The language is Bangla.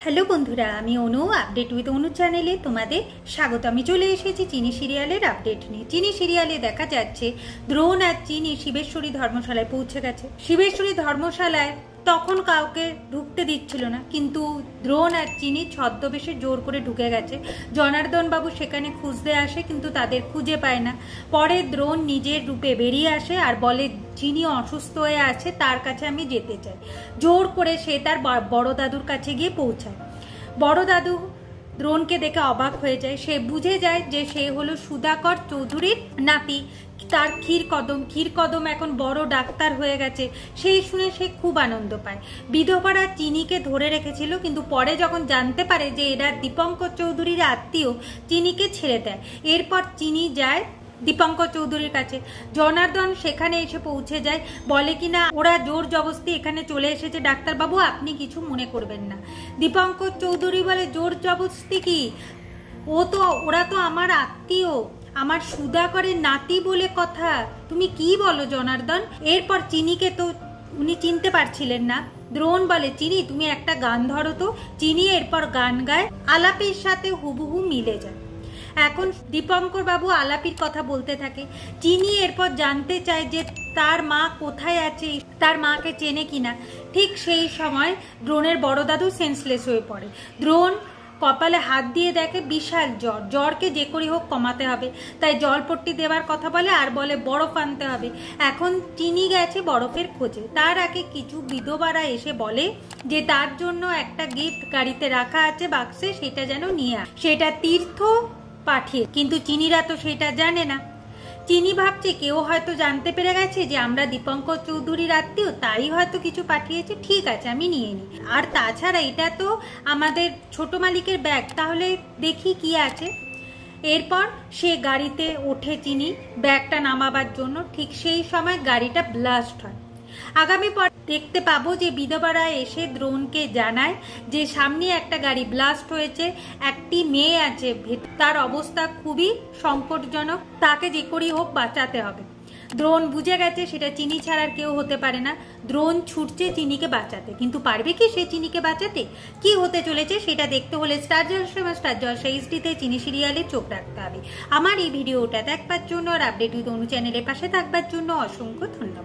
হ্যালো বন্ধুরা, আমি অনু আপডেট উইথ অনু চ্যানেলে তোমাদের স্বাগত। আমি চলে এসেছি চিনি সিরিয়ালের আপডেট নিয়ে। চিনি সিরিয়ালে দেখা যাচ্ছে দ্রোণ আর চিনি শিবেশ্বরী ধর্মশালায় পৌঁছে গেছে। শিবেশ্বরী ধর্মশালায় তখন কাউকে ঢুকতে দিচ্ছিল না, কিন্তু দ্রোণ আর চিনি ছদ্মবেশে জোর করে ঢুকে গেছে। জনার্দন বাবু সেখানে খুঁজতে আসে, কিন্তু তাদের খুঁজে পায় না। পরে দ্রোণ নিজের রূপে বেরিয়ে আসে আর বলে চিনি অসুস্থ হয়ে আছে, তার কাছে আমি যেতে চাই। জোর করে সে তার বড় দাদুর কাছে গিয়ে পৌঁছায়। বড় দাদু দ্রোণকে দেখে অবাক হয়ে যায়। সে বুঝে যায় যে সে হলো সুধাকর চৌধুরীর নাতি, তার ক্ষীরকদম এখন বড় ডাক্তার হয়ে গেছে। সেই শুনে সে খুব আনন্দ পায়। বিধবারা চিনিকে ধরে রেখেছিল, কিন্তু পরে যখন জানতে পারে যে এরা দীপঙ্কর চৌধুরীর আত্মীয়, চিনিকে ছেড়ে দেয়। এরপর চিনি যায় দীপঙ্কর চৌধুরীর কাছে। জনার্দন সেখানে এসে পৌঁছে যায়, বলে কিনা ওরা জোর জবরদস্তি এখানে চলে এসেছে, ডাক্তারবাবু আপনি কিছু মনে করবেন না। দীপঙ্কর চৌধুরী বলে জোর জবরদস্তি কি, ওরা তো আমার আত্মীয়, আমার সুধাকরের নাতি বলে কথা, তুমি কি বলো জনার্দন। এরপর চিনিকে তো উনি চিনতে পারছিলেন না। দ্রোণ বলে চিনি তুমি একটা গান ধরো তো। চিনি এরপর গান গায়, আলাপের সাথে হুবহু মিলে যায়। এখন দীপঙ্কর বাবু আলাপির কথা বলতে থাকে। চিনি এরপর জানতে চায় যে তার মা কোথায় আছে, তার মাকে চেনে কিনা। ঠিক সেই সময় দ্রোণের বড় দাদু সেন্সলেস হয়ে পড়ে। দ্রোণ কপালে হাত দিয়ে দেখে বিশাল জ্বরকে যে করেই হোক কমাতে হবে, তাই জলপট্টি দেওয়ার কথা বলে আর বলে বরফ আনতে হবে। এখন চিনি গেছে বরফের খোঁজে। তার আগে কিছু বিধবারা এসে বলে যে তার জন্য একটা গিফট গাড়িতে রাখা আছে বাক্সে, সেটা যেন নিয়ে আসে। সেটা তীর্থ পাঠিয়ে, কিন্তু চিনিরা তো সেটা জানে না। চিনি ভাবছে কেউ হয়তো জানতে পেরে গেছে যে আমরা দীপঙ্কর চৌধুরীর আত্মীয়, তাই হয়তো কিছু পাঠিয়েছে। ঠিক আছে, আমি নিয়ে নিই। আর তাছাড়া এটা তো আমাদের ছোট মালিকের ব্যাগ, তাহলে দেখি কি আছে। এরপর সে গাড়িতে ওঠে চিনি ব্যাগটা নামাবার জন্য। ঠিক সেই সময় গাড়িটা ব্লাস্ট হয়। আগামী পর দেখতে পাবো যে বিধবারা এসে দ্রোণকে জানায় যে সামনে একটা গাড়ি ব্লাস্ট হয়েছে, একটি মেয়ে আছে, তার অবস্থা খুবই সংকটজনক, তাকে যে করেই হোক বাঁচাতে হবে। দ্রোণ বুঝে গেছে সেটা চিনি ছাড়ার কেউ হতে পারে না। দ্রোণ ছুটছে চিনিকে বাঁচাতে, কিন্তু পারবে কি সে চিনিকে বাঁচাতে? কি হতে চলেছে সেটা দেখতে হলে স্টার জলসা এইচডিতে চিনি সিরিয়ালে চোখ রাখতে হবে। আমার এই ভিডিওটা দেখবার জন্য আর আপডেট উইথ অনু চ্যানেলের পাশে থাকবার জন্য অসংখ্য ধন্যবাদ।